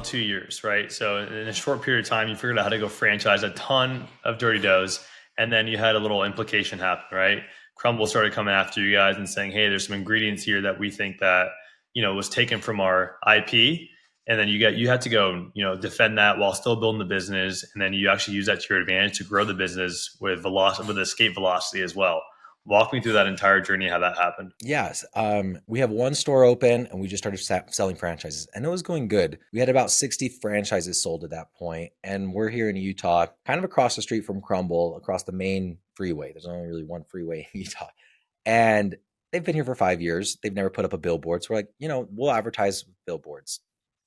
2 years, right? So in a short period of time, you figured out how to go franchise a ton of Dirty Doughs, and then you had a little implication happen, right? Crumble started coming after you guys and saying, "Hey, there's some ingredients here that we think that was taken from our IP." And then you had to go defend that while still building the business, and then you actually use that to your advantage to grow the business with velocity, with escape velocity as well. Walk me through that entire journey, how that happened. Yes. We have one store open and we just started selling franchises and it was going good. We had about 60 franchises sold at that point, and we're here in Utah, kind of across the street from Crumble, across the main freeway. There's only really one freeway in Utah. And they've been here for 5 years. They've never put up a billboard. So we're like, we'll advertise with billboards.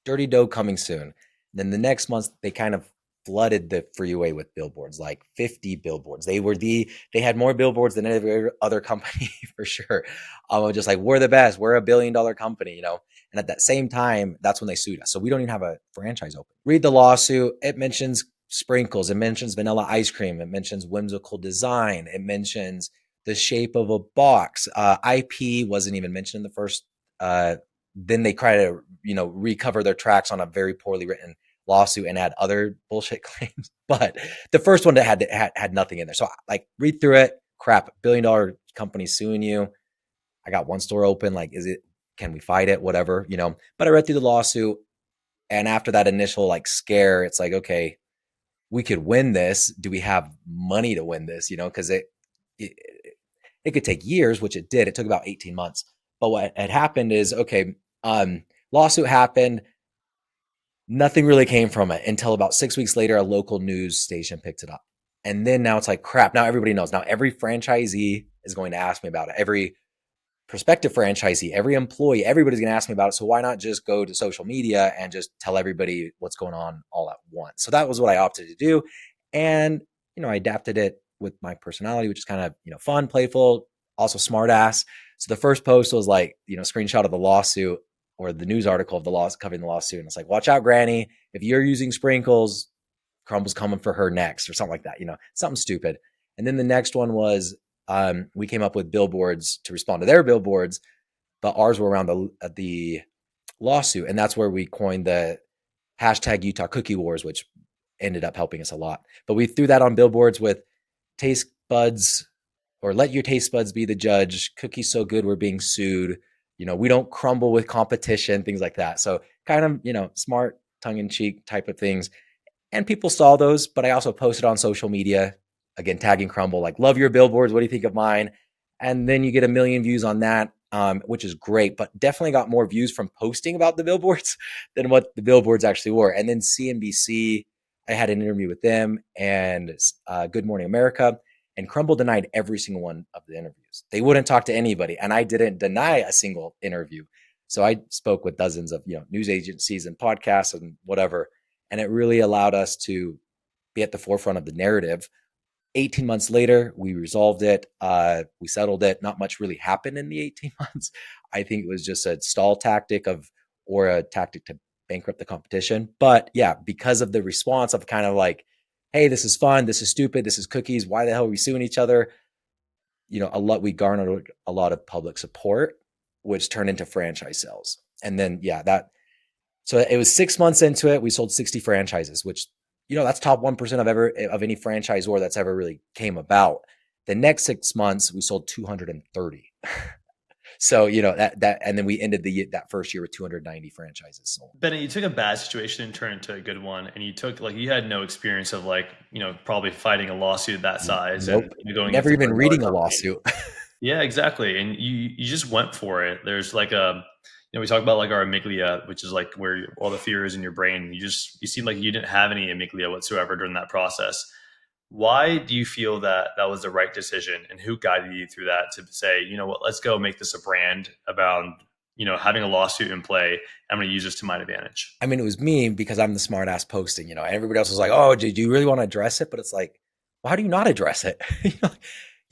Dirty Dough coming soon. Then the next month, they kind of flooded the freeway with billboards, like 50 billboards. They had more billboards than every other company for sure. Just like, we're the best. We're $1 billion company. And at that same time, that's when they sued us. So we don't even have a franchise open. Read the lawsuit. It mentions sprinkles. It mentions vanilla ice cream. It mentions whimsical design. It mentions the shape of a box. IP wasn't even mentioned in the first. Then they try to, recover their tracks on a very poorly written lawsuit and add other bullshit claims. But the first one that had nothing in there. So read through it. Crap, $1 billion company suing you. I got one store open. Like, can we fight it? Whatever, But I read through the lawsuit. And after that initial scare, it's like, okay, we could win this. Do we have money to win this? Because it could take years, which it did. It took about 18 months. But what had happened is, okay, lawsuit happened. Nothing really came from it until about 6 weeks later, a local news station picked it up. And then now it's like, crap, now everybody knows. Now every franchisee is going to ask me about it. Every prospective franchisee, every employee, everybody's going to ask me about it. So why not just go to social media and just tell everybody what's going on all at once? So that was what I opted to do. And, I adapted it with my personality, which is kind of, fun, playful, also smart ass. So the first post was screenshot of the lawsuit or the news article of the law covering the lawsuit. And it's like, watch out, Granny. If you're using sprinkles, Crumble's coming for her next, or something like that, something stupid. And then the next one was, we came up with billboards to respond to their billboards, but ours were around the lawsuit. And that's where we coined the hashtag Utah Cookie Wars, which ended up helping us a lot. But we threw that on billboards with taste buds, or let your taste buds be the judge. Cookies so good, we're being sued. We don't crumble with competition, things like that. So kind of, smart, tongue-in-cheek type of things. And people saw those, but I also posted on social media, again, tagging Crumble, like, love your billboards. What do you think of mine? And then you get 1 million views on that, which is great, but definitely got more views from posting about the billboards than what the billboards actually were. And then CNBC, I had an interview with them, and Good Morning America. And Crumble denied every single one of the interviews. They wouldn't talk to anybody. And I didn't deny a single interview. So I spoke with dozens of news agencies and podcasts and whatever. And it really allowed us to be at the forefront of the narrative. 18 months later, we resolved it. We settled it. Not much really happened in the 18 months. I think it was just a stall tactic or a tactic to bankrupt the competition. But yeah, because of the response of kind of like, hey, this is fun, this is stupid, this is cookies, why the hell are we suing each other? We garnered a lot of public support, which turned into franchise sales. And then, so it was 6 months into it, we sold 60 franchises, which, that's top 1% of any franchisor that's ever really came about. The next 6 months, we sold 230. So, that, and then we ended that first year with 290 franchises sold. Bennett, you took a bad situation and turned it into a good one, and you had no experience of probably fighting a lawsuit that size Nope. and going Never against a even billion dollar reading a company. lawsuit. Yeah, exactly. And you just went for it. There's we talk about our amygdala, which is where all the fear is in your brain. You seem like you didn't have any amygdala whatsoever during that process. Why do you feel that that was the right decision, and who guided you through that to say, what, let's go make this a brand about, having a lawsuit in play. I'm going to use this to my advantage. I mean, it was me because I'm the smart ass posting, everybody else was like, oh, do you really want to address it? But it's like, well, how do you not address it?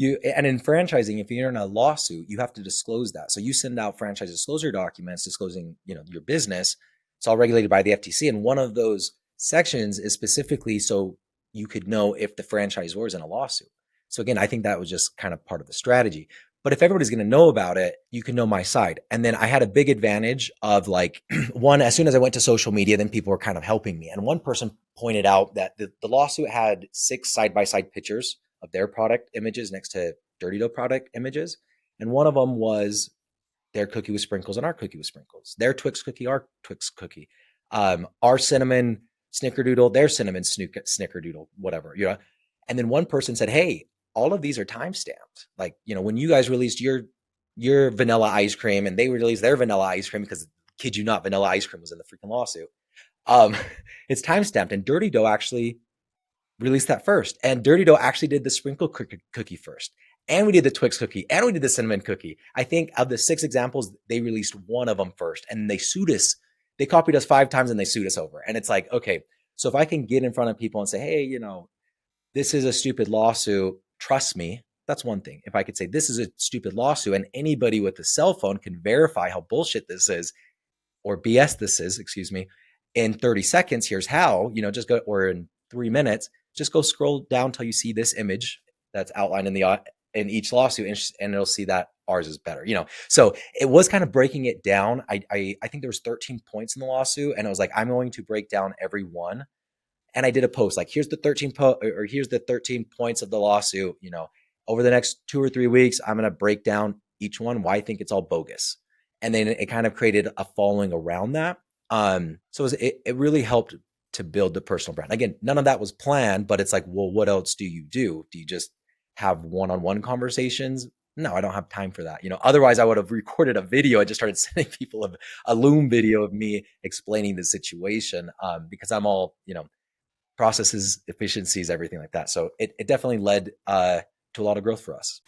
And in franchising, if you're in a lawsuit, you have to disclose that. So you send out franchise disclosure documents disclosing, your business. It's all regulated by the FTC. And one of those sections is specifically so you could know if the franchisor is in a lawsuit. So again, I think that was just kind of part of the strategy. But if everybody's going to know about it, you can know my side. And then I had a big advantage of like, one, as soon as I went to social media, then people were kind of helping me. And one person pointed out that the lawsuit had 6 side-by-side pictures of their product images next to Dirty Dough product images. And one of them was their cookie with sprinkles and our cookie with sprinkles, their Twix cookie, our Twix cookie, our cinnamon snickerdoodle, their cinnamon snickerdoodle, whatever, you know. And then one person said, hey, all of these are time stamped. Like, you know, when you guys released your vanilla ice cream and they released their vanilla ice cream, because kid you not, vanilla ice cream was in the freaking lawsuit. Um, it's time stamped, and Dirty Dough actually released that first. And Dirty Dough actually did the sprinkle cookie first. And we did the Twix cookie and we did the cinnamon cookie. I think of the 6 examples, they released one of them first, and they sued us. They copied us 5 times and they sued us over. And it's like, okay, so if I can get in front of people and say, hey, you know, this is a stupid lawsuit, trust me, that's one thing. If I could say this is a stupid lawsuit and anybody with a cell phone can verify how bullshit this is, or BS this is, excuse me, in 30 seconds, here's how, you know, just go, or in 3 minutes, just go scroll down till you see this image that's outlined in each lawsuit, and it'll see that ours is better, you know. So it was kind of breaking it down. I think there was 13 points in the lawsuit, and it was like, I'm going to break down every one. And I did a post like, here's the 13 or here's the 13 points of the lawsuit, you know. Over the next 2 or 3 weeks, I'm going to break down each one, why I think it's all bogus. And then it kind of created a following around that. So it really helped to build the personal brand. Again, none of that was planned, but it's like, well, what else do you do? Do you just have one-on-one conversations? No, I don't have time for that. You know, otherwise I would have recorded a video and just started sending people a Loom video of me explaining the situation, because I'm all, you know, processes, efficiencies, everything like that. So it definitely led to a lot of growth for us.